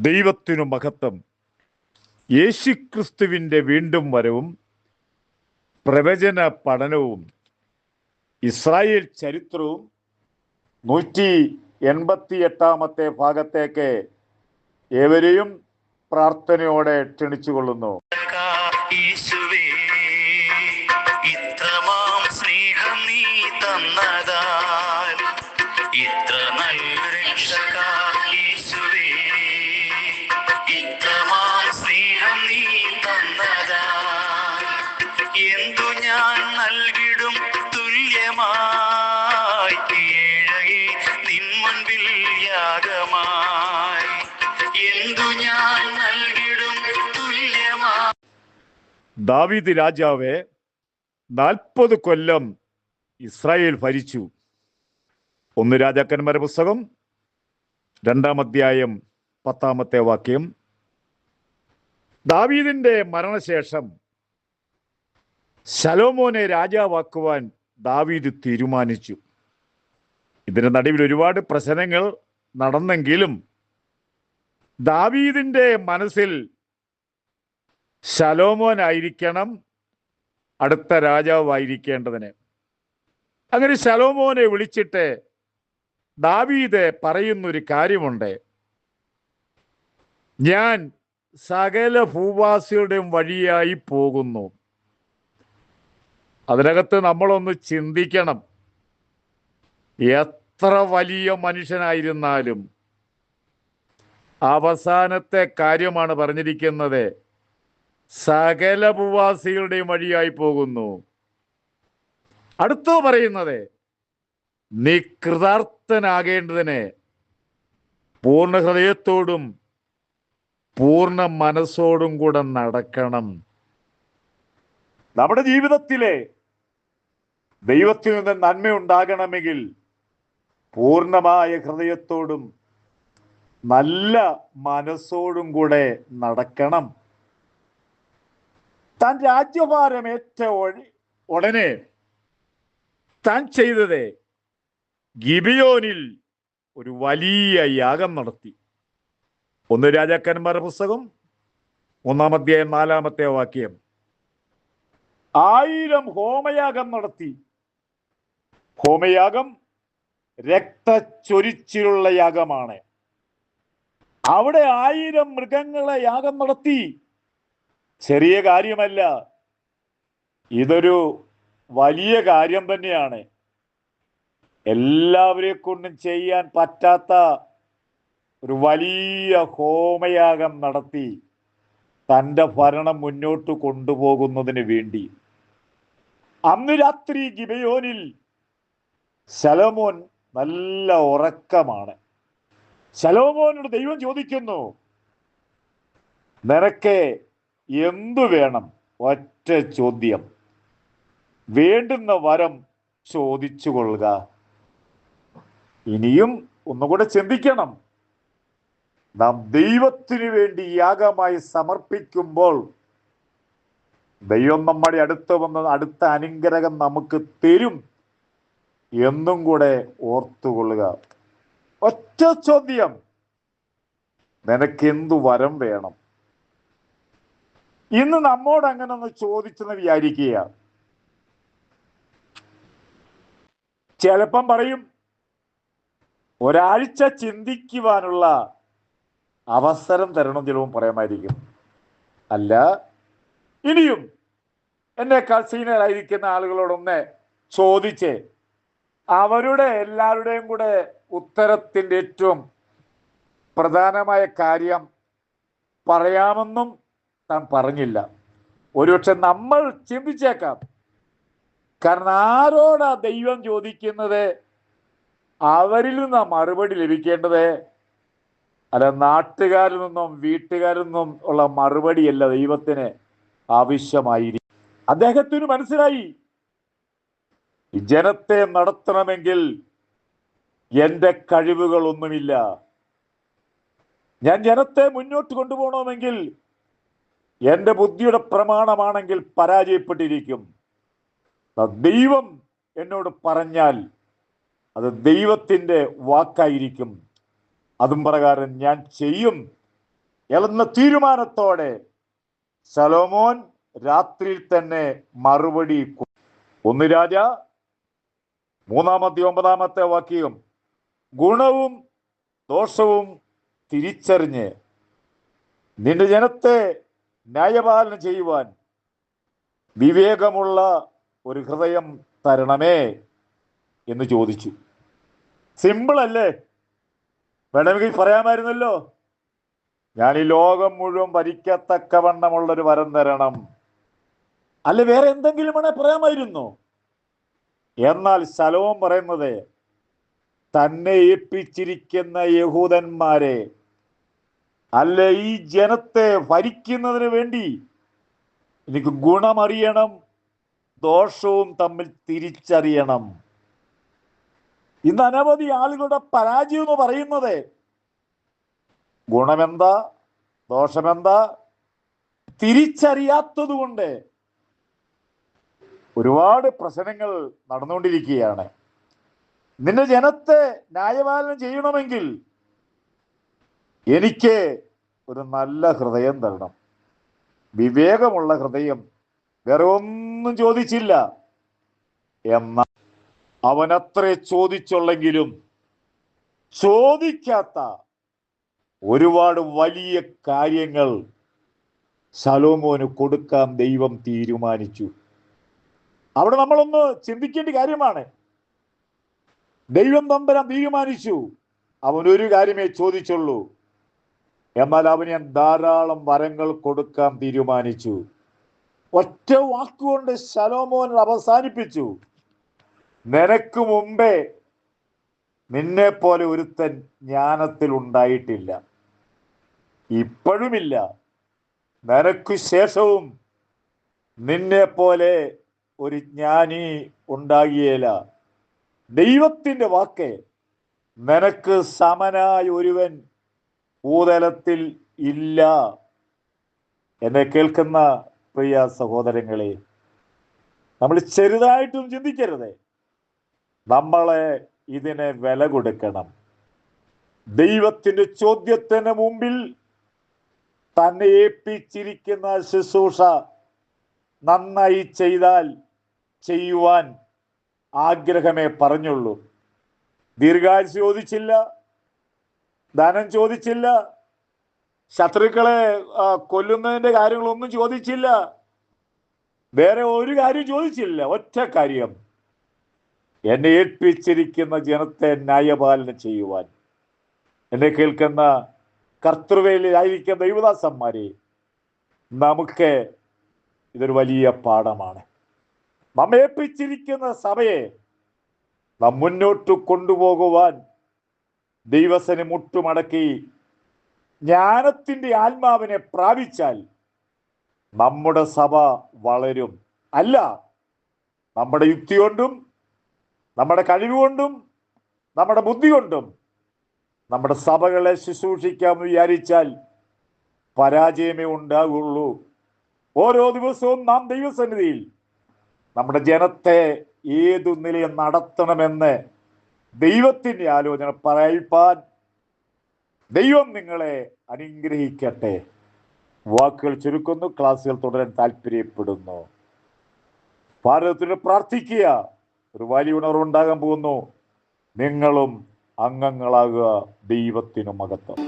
ദൈവത്തിനു മഹത്വം. യേശുക്രിസ്തുവിൻ്റെ വീണ്ടും വരവും പ്രവചന പഠനവും ഇസ്രായേൽ ചരിത്രവും 188 ഭാഗത്തേക്ക് ഏവരെയും പ്രാർത്ഥനയോടെ ക്ഷണിച്ചുകൊള്ളുന്നു. സ്നേഹം നീ തന്നതാൽ ഇത്ര നല്ല രക്ഷക യേശുവേ, ഇത്രമാം സ്നേഹം നീ തന്നതാൽ എന്തു ഞാൻ നൽകിടും തുല്യമായി, ഏഴകെ നിൻ മുൻപിൽ യാഗമായി എന്തു ഞാൻ നൽകിടും തുല്യമായി. ദാവീദ് രാജാവേ 40 കൊല്ലം ഇസ്രായേൽ ഭരിച്ചു. 1 രാജാക്കന്മാരുടെ പുസ്തകം 2-ാം അധ്യായം 10-ാമത്തെ വാക്യം. ദാവീദിന്റെ മരണശേഷം ശലോമോനെ രാജാവാക്കുവാൻ ദാവീദ് തീരുമാനിച്ചു. ഇതിന്റെ നടുവിൽ ഒരുപാട് പ്രശ്നങ്ങൾ നടന്നെങ്കിലും ദാവീദിന്റെ മനസ്സിൽ ശലോമോനായിരിക്കണം അടുത്ത രാജാവായിരിക്കേണ്ടതിന്. അങ്ങനെ ശലോമോനെ വിളിച്ചിട്ട് ദാവീദ് പറയുന്നൊരു കാര്യമുണ്ട്: ഞാൻ സകല ഭൂവാസികളുടെയും വഴിയായി പോകുന്നു. അതിനകത്ത് നമ്മളൊന്ന് ചിന്തിക്കണം. എത്ര വലിയ മനുഷ്യനായിരുന്നാലും അവസാനത്തെ കാര്യമാണ് പറഞ്ഞിരിക്കുന്നത്, സകല ഭൂവാസികളുടെയും വഴിയായി പോകുന്നു. അടുത്തോ പറയുന്നത്, നീ കൃതാർത്ഥനാകേണ്ടതിന് പൂർണ്ണ ഹൃദയത്തോടും പൂർണ്ണ മനസ്സോടും കൂടെ നടക്കണം. നമ്മുടെ ജീവിതത്തിലെ ദൈവത്തിൽ നിന്ന് നന്മ ഉണ്ടാകണമെങ്കിൽ പൂർണ്ണമായ ഹൃദയത്തോടും നല്ല മനസ്സോടും കൂടെ നടക്കണം. താൻ രാജ്യഭാരമേറ്റ ഉടനെ താൻ ചെയ്തത് ഗിബിയോനിൽ ഒരു വലിയ യാഗം നടത്തി. 1 രാജാക്കന്മാരുടെ പുസ്തകം 1-ാം അധ്യായം 4-ാമത്തെ വാക്യം. 1000 ഹോമയാഗം നടത്തി. ഹോമയാഗം രക്തച്ചൊരിച്ചിലുള്ള യാഗമാണ്. അവിടെ 1000 മൃഗങ്ങളെ യാഗം നടത്തി. ചെറിയ കാര്യമല്ല, ഇതൊരു വലിയ കാര്യം തന്നെയാണ്. എല്ലാവരെ കൊണ്ടും ചെയ്യാൻ പറ്റാത്ത ഒരു വലിയ ഹോമയാഗം നടത്തി തൻ്റെ ഭരണം മുന്നോട്ട് കൊണ്ടുപോകുന്നതിന് വേണ്ടി. അന്ന് രാത്രി ഗിബയോനിൽ ശലോമോൻ നല്ല ഉറക്കമാണ്. ശലോമോനോട് ദൈവം ചോദിക്കുന്നു, നിനക്ക് എന്തു വേണം? ഒറ്റ ചോദ്യം, വേണ്ടുന്ന വരം ചോദിച്ചു കൊള്ളുക. ഇനിയും ഒന്നുകൂടെ ചിന്തിക്കണം. നാം ദൈവത്തിനു വേണ്ടി യാഗമായി സമർപ്പിക്കുമ്പോൾ ദൈവം നമ്മുടെ അടുത്ത് വന്ന് അടുത്ത അനുഗ്രഹം നമുക്ക് തരും എന്നും കൂടെ ഓർത്തുകൊള്ളുക. ഒറ്റ ചോദ്യം, നിനക്ക് എന്തു വരം വേണം? ഇന്ന് നമ്മോട് അങ്ങനെ ഒന്ന് ചോദിച്ചെന്ന് വിചാരിക്കുക. ചിലപ്പം പറയും, ഒരാഴ്ച ചിന്തിക്കുവാനുള്ള അവസരം തരണം. ചിലവും പറയാമായിരിക്കും. അല്ല, ഇനിയും എന്നേക്കാൾ സീനിയറായിരിക്കുന്ന ആളുകളോടൊന്ന് ചോദിച്ച് അവരുടെ എല്ലാവരുടെയും കൂടെ ഉത്തരത്തിൻ്റെ ഏറ്റവും പ്രധാനമായ കാര്യം പറയാമെന്നും താൻ പറഞ്ഞില്ല. ഒരുപക്ഷെ നമ്മൾ ചിന്തിച്ചേക്കാം. കാരണം ആരോടാ ദൈവം ചോദിക്കുന്നത്? അവരിൽ നിന്നാ മറുപടി ലഭിക്കേണ്ടത്. അല്ല, നാട്ടുകാരിൽ നിന്നും വീട്ടുകാരിൽ നിന്നും ഉള്ള മറുപടിയല്ല ദൈവത്തിന് ആവശ്യമായിരിക്കും. അദ്ദേഹത്തിന് മനസ്സിലായി, ഈ ജനത്തെ നടത്തണമെങ്കിൽ എൻ്റെ കഴിവുകളൊന്നുമില്ല. ഞാൻ ജനത്തെ മുന്നോട്ട് കൊണ്ടുപോകണമെങ്കിൽ എൻ്റെ ബുദ്ധിയുടെ പ്രമാണമാണെങ്കിൽ പരാജയപ്പെട്ടിരിക്കും. ദൈവം എന്നോട് പറഞ്ഞാൽ അത് ദൈവത്തിൻ്റെ വാക്കായിരിക്കും. അതും പ്രകാരം ഞാൻ ചെയ്യും എന്ന തീരുമാനത്തോടെ ശലോമോൻ രാത്രിയിൽ തന്നെ മറുപടി. 1 രാജ 3-9 വാക്യം. ഗുണവും ദോഷവും തിരിച്ചറിഞ്ഞ് നിന്റെ ജനത്തെ ന്യായപാലനം ചെയ്യുവാൻ വിവേകമുള്ള ഒരു ഹൃദയം തരണമേ എന്ന് ചോദിച്ചു. സിമ്പിൾ അല്ലേ? വേണമെങ്കിൽ പറയാമായിരുന്നല്ലോ, ഞാൻ ഈ ലോകം മുഴുവൻ ഭരിക്കത്തക്കവണ്ണമുള്ളൊരു വരം തരണം, അല്ലെ വേറെ എന്തെങ്കിലും വേണേ പറയാമായിരുന്നു. എന്നാൽ ശലോമോൻ പറയുന്നത്, തന്നെ ഏൽപ്പിച്ചിരിക്കുന്ന യഹൂദന്മാരെ അല്ല ഈ ജനത്തെ ഭരിക്കുന്നതിന് വേണ്ടി എനിക്ക് ഗുണമറിയണം, ദോഷവും തമ്മിൽ തിരിച്ചറിയണം. ഇന്ന് അനവധി ആളുകളുടെ പരാജയം എന്ന് പറയുന്നത് ഗുണമെന്താ ദോഷമെന്താ തിരിച്ചറിയാത്തത് കൊണ്ട് ഒരുപാട് പ്രശ്നങ്ങൾ നടന്നുകൊണ്ടിരിക്കുകയാണ്. നിന്റെ ജനത്തെ ന്യായപാലനം ചെയ്യണമെങ്കിൽ എനിക്ക് ഒരു നല്ല ഹൃദയം തരണം, വിവേകമുള്ള ഹൃദയം. വേറെ ഒന്നും ചോദിച്ചില്ല. എന്നാൽ അവനത്രേ ചോദിച്ചുള്ളെങ്കിലും ചോദിക്കാത്ത ഒരുപാട് വലിയ കാര്യങ്ങൾ ശലോമോന് കൊടുക്കാൻ ദൈവം തീരുമാനിച്ചു. അവിടെ നമ്മളൊന്ന് ചിന്തിക്കേണ്ട കാര്യമാണ്. ദൈവം തമ്പുരാൻ തീരുമാനിച്ചു, അവനൊരു കാര്യമേ ചോദിച്ചുള്ളൂ, എന്നാൽ അവന് ധാരാളം വരങ്ങൾ കൊടുക്കാൻ തീരുമാനിച്ചു. ഒറ്റ വാക്കുകൊണ്ട് ശലോമോൻ അവസാനിപ്പിച്ചു, നിനക്ക് മുമ്പേ നിന്നെ പോലെ ഒരുത്തൻ ജ്ഞാനത്തിൽ ഉണ്ടായിട്ടില്ല, ഇപ്പോഴുമില്ല, നിനക്ക് ശേഷവും നിന്നെ പോലെ ഒരു ജ്ഞാനി ഉണ്ടാകിയേല. ദൈവത്തിന്റെ വാക്ക്, നിനക്ക് സമനായ ഒരുവൻ ഭൂതലത്തിൽ ഇല്ല. എന്നെ കേൾക്കുന്ന പ്രിയ സഹോദരങ്ങളെ, നമ്മൾ ചെറുതായിട്ടും ചിന്തിക്കരുത്. നമ്മളെ ഇതിനെ വില കൊടുക്കണം. ദൈവത്തിന്റെ ചോദ്യത്തിന് മുമ്പിൽ തന്നെ ഏൽപ്പിച്ചിരിക്കുന്ന ശുശ്രൂഷ നന്നായി ചെയ്താൽ ചെയ്യുവാൻ ആഗ്രഹമേ പറഞ്ഞുള്ളൂ. ദീർഘായുസ്സ് ചോദിച്ചില്ല, ധനം ചോദിച്ചില്ല, ശത്രുക്കളെ കൊല്ലുന്നതിന്റെ കാര്യങ്ങളൊന്നും ചോദിച്ചില്ല, വേറെ ഒരു കാര്യം ചോദിച്ചില്ല. ഒറ്റ കാര്യം, എന്നെ ഏൽപ്പിച്ചിരിക്കുന്ന ജനത്തെ ന്യായപാലനം ചെയ്യുവാൻ. എന്നെ കേൾക്കുന്ന കർത്തൃവേലയിലായിരിക്കുന്ന ദൈവദാസന്മാരെ, നമുക്ക് ഇതൊരു വലിയ പാഠമാണ്. നമ്മെ ഏൽപ്പിച്ചിരിക്കുന്ന സഭയെ നാം മുന്നോട്ട് കൊണ്ടുപോകുവാൻ ദൈവസനെ മുട്ടുമടക്കി ജ്ഞാനത്തിന്റെ ആത്മാവിനെ പ്രാപിച്ചാൽ നമ്മുടെ സഭ വളരും. അല്ല നമ്മുടെ യുക്തി കൊണ്ടും നമ്മുടെ കഴിവുകൊണ്ടും നമ്മുടെ ബുദ്ധി കൊണ്ടും നമ്മുടെ സഭകളെ ശുശ്രൂഷിക്കാമെന്ന് വിചാരിച്ചാൽ പരാജയമേ ഉണ്ടാകുള്ളൂ. ഓരോ ദിവസവും നാം ദൈവസന്നിധിയിൽ നമ്മുടെ ജനത്തെ ഏതു നിലയിൽ നടത്തണമെന്ന് ദൈവത്തിന്റെ ആലോചന പറയിപ്പാൻ ദൈവം നിങ്ങളെ അനുഗ്രഹിക്കട്ടെ. വാക്കുകൾ ചുരുക്കുന്നു. ക്ലാസ്സുകൾ തുടരാൻ താല്പര്യപ്പെടുന്നു. ഭാരതത്തിന് പ്രാർത്ഥിക്കുക. ഒരു വലിയ ഉണർവുണ്ടാകാൻ പോകുന്നു. നിങ്ങളും അംഗങ്ങളാകുക. ദൈവത്തിനു മഹത്വം.